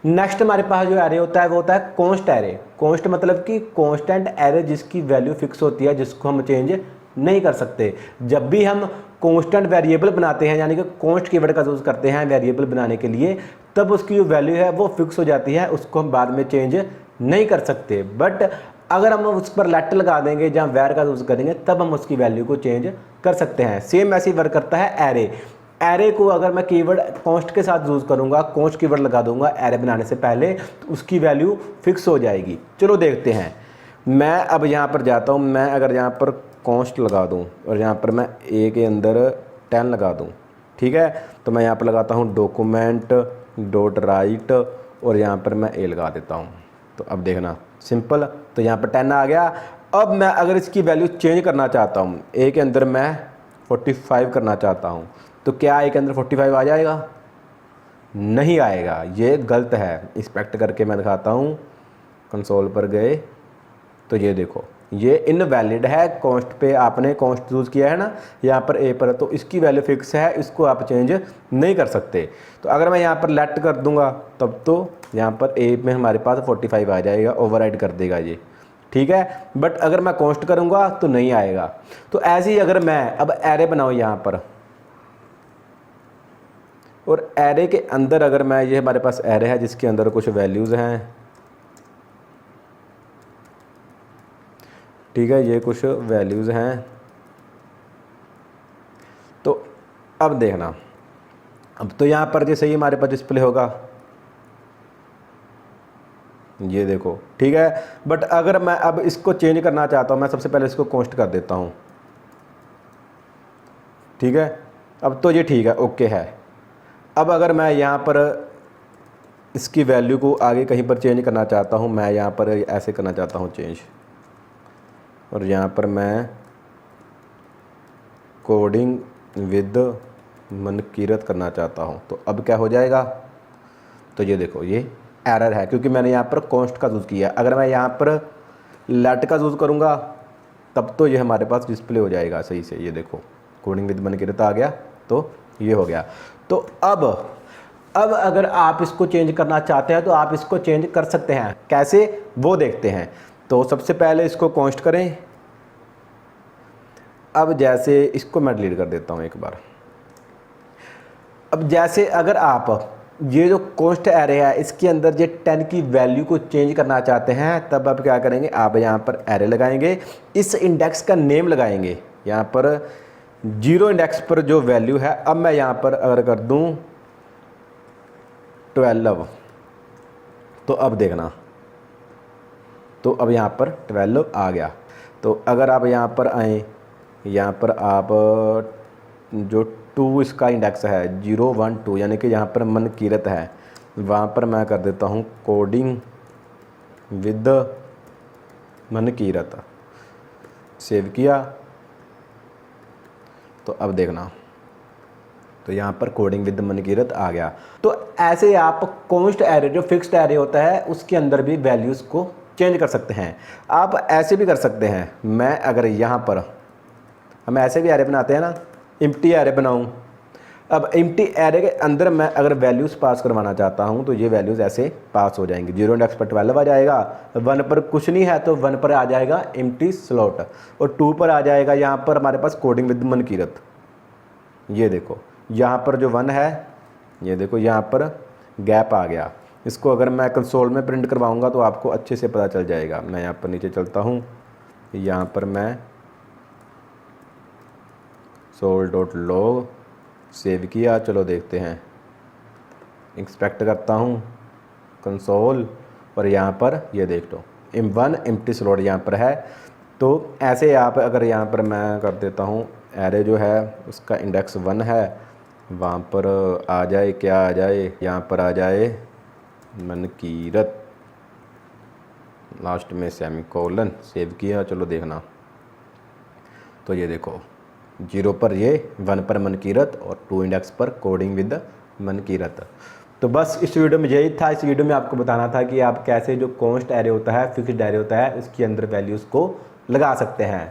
Next हमारे पास जो array होता है वो होता है कॉन्स्ट एरे। कॉन्स्ट मतलब कि कॉन्स्टेंट एरे जिसकी वैल्यू फिक्स होती है, जिसको हम चेंज नहीं कर सकते। जब भी हम कॉन्स्टेंट वेरिएबल बनाते हैं, यानी कि कॉन्स्ट कीवर्ड का यूज़ करते हैं वेरिएबल बनाने के लिए, तब उसकी जो वैल्यू है वो फिक्स हो जाती है, उसको हम बाद में चेंज नहीं कर सकते। बट अगर हम उस पर लेट लगा देंगे या वेर का यूज़ करेंगे, तब हम उसकी वैल्यू को चेंज कर सकते हैं। सेम ऐसे ही वर्क करता है एरे। एरे को अगर मैं कीवर्ड कॉन्स्ट के साथ यूज़ करूँगा, कॉन्स्ट कीवर्ड लगा दूंगा एरे बनाने से पहले, तो उसकी वैल्यू फिक्स हो जाएगी। चलो देखते हैं। मैं अब यहाँ पर जाता हूँ, मैं अगर यहाँ पर कॉन्स्ट लगा दूँ और यहाँ पर मैं ए के अंदर 10 लगा दूँ, ठीक है, तो मैं यहाँ पर लगाता हूँ डॉक्यूमेंट डॉट राइट और यहाँ पर मैं ए लगा देता हूँ। तो अब देखना सिंपल, तो यहाँ पर 10 आ गया। अब मैं अगर इसकी वैल्यू चेंज करना चाहता हूँ, ए के अंदर मैं 45 करना चाहता हूँ, तो क्या ए के अंदर 45 आ जाएगा? नहीं आएगा, ये गलत है। इंस्पेक्ट करके मैं दिखाता हूँ, कंसोल पर गए तो ये देखो ये इनवैलिड है। कॉन्स्ट पे आपने कॉन्स्ट यूज़ किया है ना यहाँ पर ए पर, तो इसकी वैल्यू फिक्स है, इसको आप चेंज नहीं कर सकते। तो अगर मैं यहाँ पर लेट कर दूंगा तब तो यहाँ पर ए में हमारे पास 45 आ जाएगा, ओवरराइड कर देगा ये, ठीक है। बट अगर मैं कॉन्स्ट करूँगा तो नहीं आएगा। तो ऐसे ही अगर मैं अब एरे बनाऊँ यहाँ पर, और एरे के अंदर अगर मैं, ये हमारे पास एरे है जिसके अंदर कुछ वैल्यूज़ हैं, ठीक है, ये कुछ वैल्यूज़ हैं। तो अब देखना, अब तो यहाँ पर जैसे ही हमारे पास डिस्प्ले होगा, ये देखो, ठीक है। बट अगर मैं अब इसको चेंज करना चाहता हूँ, मैं सबसे पहले इसको कॉन्स्ट कर देता हूँ, ठीक है। अब तो ये ठीक है, ओके है। अब अगर मैं यहाँ पर इसकी वैल्यू को आगे कहीं पर चेंज करना चाहता हूँ, मैं यहाँ पर ऐसे करना चाहता हूँ चेंज, और यहाँ पर मैं कोडिंग विद मनकीरत करना चाहता हूँ, तो अब क्या हो जाएगा? तो ये देखो ये एरर है, क्योंकि मैंने यहाँ पर कॉन्स्ट का यूज़ किया। अगर मैं यहाँ पर लेट का यूज़ करूँगा तब तो ये हमारे पास डिस्प्ले हो जाएगा सही से। ये देखो कोडिंग विद मनकीरत आ गया, तो ये हो गया। तो अब अगर आप इसको चेंज करना चाहते हैं तो आप इसको चेंज कर सकते हैं। कैसे, वो देखते हैं। तो सबसे पहले इसको कॉन्स्ट करें। अब जैसे इसको मैं डिलीट कर देता हूँ एक बार। अब जैसे अगर आप ये जो कॉन्स्ट एरे है इसके अंदर ये 10 की वैल्यू को चेंज करना चाहते हैं, तब आप क्या करेंगे, आप यहाँ पर एरे लगाएंगे, इस इंडेक्स का नेम लगाएंगे। यहाँ पर 0 इंडेक्स पर जो वैल्यू है, अब मैं यहाँ पर अगर कर दूँ 12, तो अब देखना, तो अब यहाँ पर 12 आ गया। तो अगर आप यहाँ पर आएँ, यहाँ पर आप जो 2 इसका इंडेक्स है 0 1 2, यानी कि यहाँ पर मनकीरत है, वहाँ पर मैं कर देता हूँ कोडिंग विद मनकीरत, सेव किया। तो अब देखना, तो यहाँ पर कोडिंग विद मनकीरत आ गया। तो ऐसे आप कॉन्स्ट एरे, जो फिक्स्ड एरे होता है, उसके अंदर भी वैल्यूज़ को चेंज कर सकते हैं। आप ऐसे भी कर सकते हैं। मैं अगर यहाँ पर, हम ऐसे भी एरे बनाते हैं ना, एम्प्टी एरे बनाऊँ। अब एम्प्टी एरे के अंदर मैं अगर वैल्यूज़ पास करवाना चाहता हूँ तो ये वैल्यूज़ ऐसे पास हो जाएंगी। 0 इंडेक्स पर 12 आ जाएगा, 1 पर कुछ नहीं है तो 1 पर आ जाएगा एम्प्टी स्लॉट, और 2 पर आ जाएगा यहाँ पर हमारे पास कोडिंग विद मनकीरत। ये देखो यहाँ पर जो 1 है, ये देखो यहाँ पर गैप आ गया। इसको अगर मैं कंसोल में प्रिंट करवाऊँगा तो आपको अच्छे से पता चल जाएगा। मैं यहाँ पर नीचे चलता हूँ, यहाँ पर मैं sol.log सेव किया। चलो देखते हैं, इंस्पेक्ट करता हूँ कंसोल, और यहाँ पर ये देख लो M1 एम्प्टी स्लॉट यहाँ पर है। तो ऐसे आप अगर यहाँ पर मैं कर देता हूँ, एरे जो है उसका इंडेक्स 1 है, वहाँ पर आ जाए, क्या आ जाए, यहाँ पर आ जाए मनकीरत, लास्ट में सेमीकोलन, सेव किया। चलो देखना, तो ये देखो 0 पर ये, 1 पर मनकीरत और 2 इंडेक्स पर कोडिंग विद मनकीरत। तो बस इस वीडियो में यही था। इस वीडियो में आपको बताना था कि आप कैसे जो कॉन्स्ट एरे होता है, फिक्स्ड एरे होता है, उसके अंदर वैल्यूज़ को लगा सकते हैं।